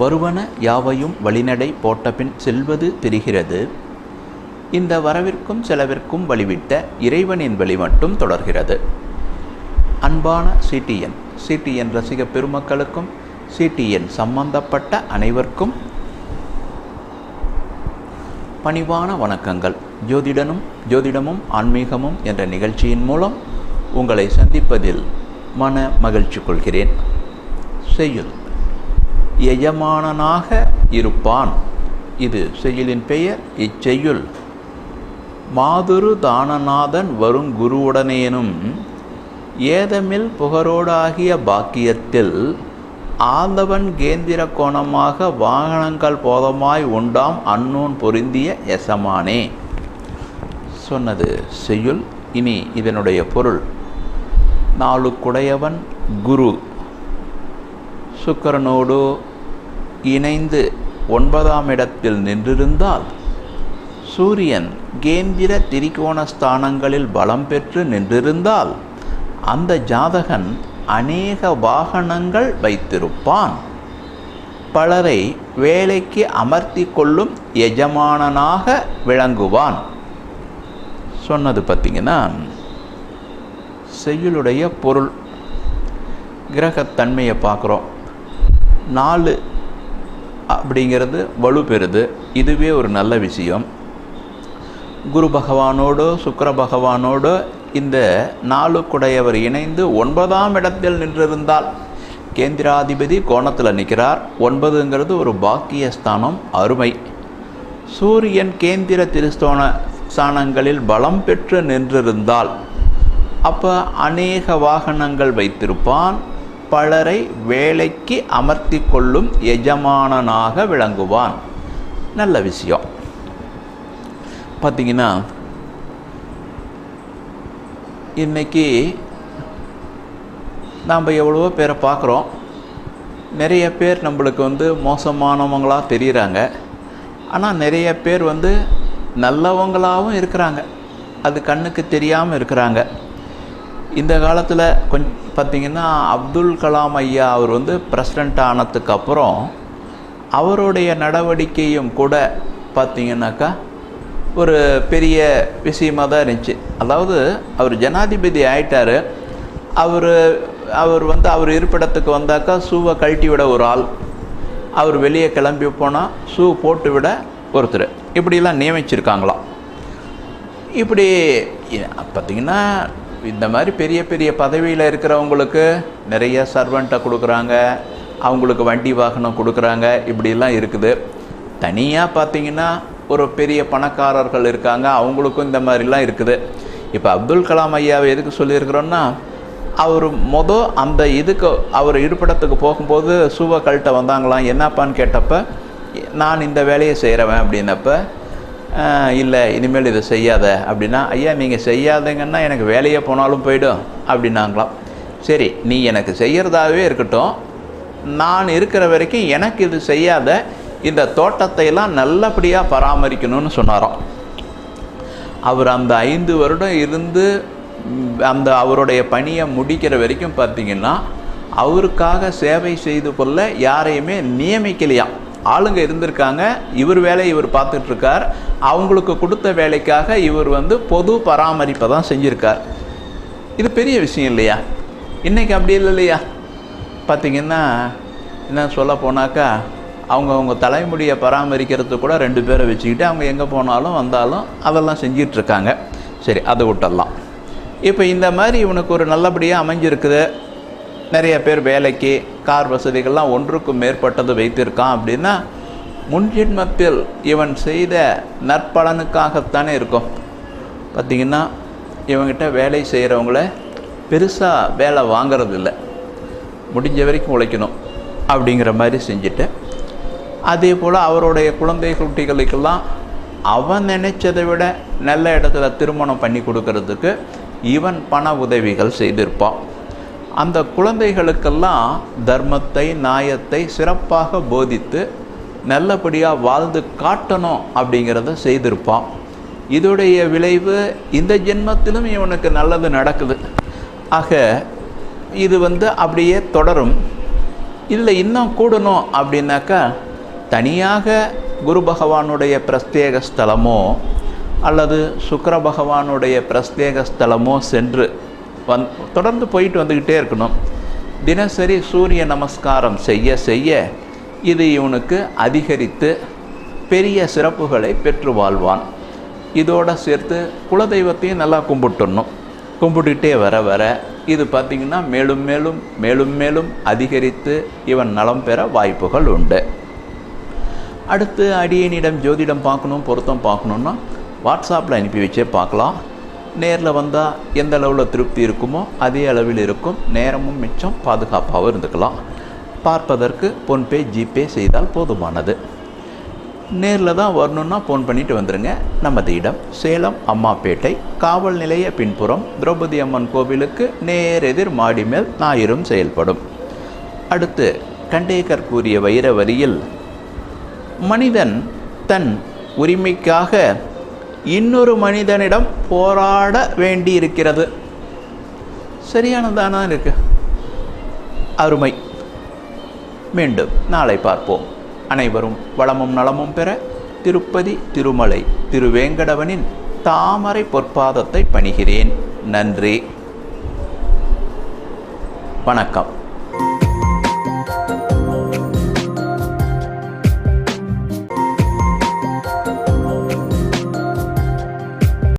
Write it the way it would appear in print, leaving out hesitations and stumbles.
வருவன யாவையும் வழிநடை போட்டபின் செல்வது தெரிகிறது. இந்த வரவிற்கும் செலவிற்கும் வழிவிட்ட இறைவனின் வழி மட்டும் தொடர்கிறது. அன்பான சிடிஎன் ரசிக பெருமக்களுக்கும் சிடிஎன் சம்பந்தப்பட்ட அனைவருக்கும் பணிவான வணக்கங்கள். ஜோதிடமும் ஆன்மீகமும் என்ற நிகழ்ச்சியின் மூலம் உங்களை சந்திப்பதில் மன மகிழ்ச்சி கொள்கிறேன். செய்யுள் எஜமானனாக இருப்பான். இது செய்யுளின் பெயர். இச்செய்யுள் மாதுரு தானநாதன் வருங்குருவுடனேனும் ஏதமில் புகரோடாகிய பாக்கியத்தில் ஆதவன் கேந்திர கோணமாக வாகனங்கள் போதமாய் உண்டாம் அன்னோன் பொருந்திய எசமானே சொன்னது செய்யுள். இனி இதனுடைய பொருள். நாளுக்குடையவன் குரு சுக்கிரனோடு இணைந்து 9ஆம் இடத்தில் நின்றிருந்தால், சூரியன் கேந்திர திரிகோண ஸ்தானங்களில் பலம் பெற்று நின்றிருந்தால், அந்த ஜாதகன் அநேக வாகனங்கள் வைத்திருப்பான். பலரை வேலைக்கு அமர்த்தி கொள்ளும் எஜமானனாக விளங்குவான் சொன்னது. பார்த்திங்கன்னா செய்யுளுடைய பொருள். கிரகத்தன்மையை பார்க்குறோம். 4 அப்படிங்கிறது வலு பெறுது. இதுவே ஒரு நல்ல விஷயம். குரு பகவானோடு சுக்கிர பகவானோடு இந்த 4 இணைந்து 9ஆம் இடத்தில் நின்றிருந்தால், கேந்திராதிபதி கோணத்தில் நிற்கிறார். 9ங்கிறது ஒரு பாக்கியஸ்தானம், அருமை. சூரியன் கேந்திர ஸ்தானங்களில் பலம் பெற்று நின்றிருந்தால், அப்போ அநேக வாகனங்கள் வைத்திருப்பான். பலரை வேலைக்கு அமர்த்தி கொள்ளும் எஜமானனாக விளங்குவான். நல்ல விஷயம். பார்த்திங்கன்னா இன்றைக்கி நாம் எவ்வளவோ பேரை பார்க்குறோம். நிறைய பேர் நம்மளுக்கு மோசமானவங்களாக தெரிகிறாங்க. ஆனால் நிறைய பேர் நல்லவங்களாகவும் இருக்கிறாங்க. அது கண்ணுக்கு தெரியாமல் இருக்கிறாங்க. இந்த காலத்தில் பார்த்திங்கன்னா அப்துல் கலாம் ஐயா அவர் பிரசிடெண்ட் ஆனதுக்கு அப்புறம் அவருடைய நடவடிக்கையும் கூட பார்த்திங்கனாக்கா ஒரு பெரிய விஷயமாக தான் இருந்துச்சு. அதாவது அவர் ஜனாதிபதி ஆயிட்டார். அவர் இருப்பிடத்துக்கு வந்தாக்கா ஷூவை கழட்டி விட ஒரு ஆள், அவர் வெளியே கிளம்பி போனால் ஷூ போட்டு விட ஒருத்தர், இப்படிலாம் நியமிச்சிருக்காங்களாம். இப்படி பார்த்திங்கன்னா இந்த மாதிரி பெரிய பெரிய பதவியில் இருக்கிறவங்களுக்கு நிறைய சர்வெண்ட்டை கொடுக்குறாங்க, அவங்களுக்கு வண்டி வாகனம் கொடுக்குறாங்க, இப்படிலாம் இருக்குது. தனியாக பார்த்திங்கன்னா ஒரு பெரிய பணக்காரர்கள் இருக்காங்க, அவங்களுக்கும் இந்த மாதிரிலாம் இருக்குது. இப்போ அப்துல் கலாம் ஐயாவை எதுக்கு சொல்லியிருக்கிறோன்னா, அவர் அந்த அவர் இருப்பிடத்துக்கு போகும்போது ஷூவை கழட்ட வந்தாங்களாம். என்னப்பான்னு கேட்டப்போ, நான் இந்த வேலையை செய்கிறவன் அப்படின்னப்ப, இல்லை இனிமேல் இதை செய்யாத அப்படின்னா, ஐயா நீங்கள் செய்யாதங்கன்னா எனக்கு வேலையே போனாலும் போயிடும் அப்படின்னாங்களாம். சரி, நீ எனக்கு செய்கிறதாகவே இருக்கட்டும், நான் இருக்கிற வரைக்கும் எனக்கு இது செய்யாத, இந்த தோட்டத்தையெல்லாம் நல்லபடியாக பராமரிக்கணும்னு சொன்னாராம். அவர் அந்த 5 வருடம் இருந்து அவருடைய பணியை முடிக்கிற வரைக்கும் பார்த்திங்கன்னா அவருக்காக சேவை செய்து கொள்ள யாரையுமே நியமிக்கலையாம். ஆளுங்க இருந்திருக்காங்க, இவர் வேலையை இவர் பார்த்துட்ருக்கார். அவங்களுக்கு கொடுத்த வேலைக்காக இவர் பொது பராமரிப்பை தான் செஞ்சுருக்கார். இது பெரிய விஷயம் இல்லையா? இன்றைக்கி அப்படி இல்லை இல்லையா? பார்த்திங்கன்னா என்ன சொல்ல போனாக்கா, அவங்க தலைமுடியை பராமரிக்கிறதுக்கு கூட 2 பேரை வச்சுக்கிட்டு அவங்க எங்கே போனாலும் வந்தாலும் அதெல்லாம் செஞ்சிட்ருக்காங்க. சரி, அதை விட்டுடலாம். இப்போ இந்த மாதிரி இவனுக்கு ஒரு நல்லபடியாக அமைஞ்சிருக்குது. நிறைய பேர் வேலைக்கு கார் வசதிகள்லாம் ஒன்றுக்கும் மேற்பட்டது வைத்திருக்கான் அப்படின்னா, முன்ஜென்மத்தில் இவன் செய்த நற்பலனுக்காகத்தானே இருக்கும். பார்த்திங்கன்னா இவங்கிட்ட வேலை செய்கிறவங்கள பெருசாக வேலை வாங்கிறது இல்லை, முடிஞ்ச வரைக்கும் உழைக்கணும் அப்படிங்கிற மாதிரி செஞ்சுட்டு, அதே போல் அவருடைய குழந்தை குட்டிகளுக்கெல்லாம் அவன் நினைச்சதை விட நல்ல இடத்துல திருமணம் பண்ணி கொடுக்கறதுக்கு இவன் பண உதவிகள் செய்திருப்பான். அந்த குழந்தைகளுக்கெல்லாம் தர்மத்தை நியாயத்தை சிறப்பாக போதித்து நல்லபடியாக வாழ்ந்து காட்டணும் அப்படிங்கிறத செய்திருப்பான். இதோடைய விளைவு இந்த ஜென்மத்திலும் இவனுக்கு நல்லது நடக்குது. ஆக இது அப்படியே தொடரும். இதில் இன்னும் கூடணும் அப்படின்னாக்கா தனியாக குரு பகவானுடைய பிரத்யேக ஸ்தலமோ அல்லது சுக்கிர பகவானுடைய பிரத்யேக ஸ்தலமோ சென்று தொடர்ந்து போயிட்டு வந்துக்கிட்டே இருக்கணும். தினசரி சூரிய நமஸ்காரம் செய்ய செய்ய இது இவனுக்கு அதிகரித்து பெரிய சிறப்புகளை பெற்று வாழ்வான். இதோடு சேர்த்து குலதெய்வத்தையும் நல்லா கும்பிட்டுட்டே வர வர இது பார்த்திங்கன்னா மேலும் மேலும் மேலும் மேலும் அதிகரித்து இவன் நலம் பெற வாய்ப்புகள் உண்டு. அடுத்து அடியனிடம் ஜோதிடம் பார்க்கணும், பொருத்தம் பார்க்கணுன்னா வாட்ஸ்அப்பில் அனுப்பி வச்சே பார்க்கலாம். நேரில் வந்தால் எந்த அளவில் திருப்தி இருக்குமோ அதே அளவில் இருக்கும். நேரமும் மிச்சம், பாதுகாப்பாகவும் இருந்துக்கலாம். பார்ப்பதற்கு ஃபோன்பே ஜிபே செய்தால் போதுமானது. நேரில் தான் வரணுன்னா ஃபோன் பண்ணிவிட்டு வந்துடுங்க. நமது இடம் சேலம் அம்மாப்பேட்டை காவல் நிலைய பின்புறம் திரௌபதி அம்மன் கோவிலுக்கு நேரெதிர் மாடி மேல் ஞாயிறும் செயல்படும். அடுத்து கண்டேகர் கூறிய வைர வரியில், மனிதன் தன் உரிமைக்காக இன்னொரு மனிதனிடம் போராட வேண்டியிருக்கிறது. சரியானதானா இருக்கு? அருமை. மீண்டும் நாளை பார்ப்போம். அனைவரும் வளமும் நலமும் பெற திருப்பதி திருமலை திருவேங்கடவனின் தாமரை பொற்பாதத்தை பணிகிறேன். நன்றி, வணக்கம்.